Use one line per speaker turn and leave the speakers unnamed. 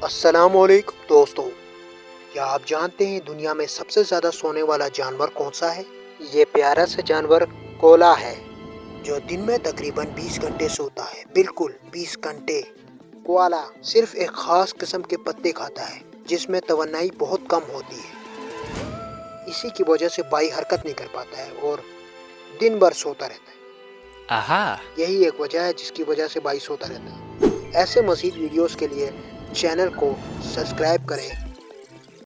अस्सलामुअलैकुम दोस्तों, क्या आप जानते हैं दुनिया में सबसे ज़्यादा सोने वाला जानवर कौन सा है? ये प्यारा सा जानवर कोला है, जो दिन में तकरीबन 20 घंटे सोता है। बिल्कुल 20 घंटे। कोआला सिर्फ एक खास किस्म के पत्ते खाता है, जिसमें तवन्नाई बहुत कम होती है। इसी की वजह से बाई हरकत नहीं कर पाता है और दिन भर सोता रहता है।
Aha!
यही एक वजह है जिसकी वजह से बाई सोता रहता है। ऐसे मज़ीद वीडियोस के लिए चैनल को सब्सक्राइब करें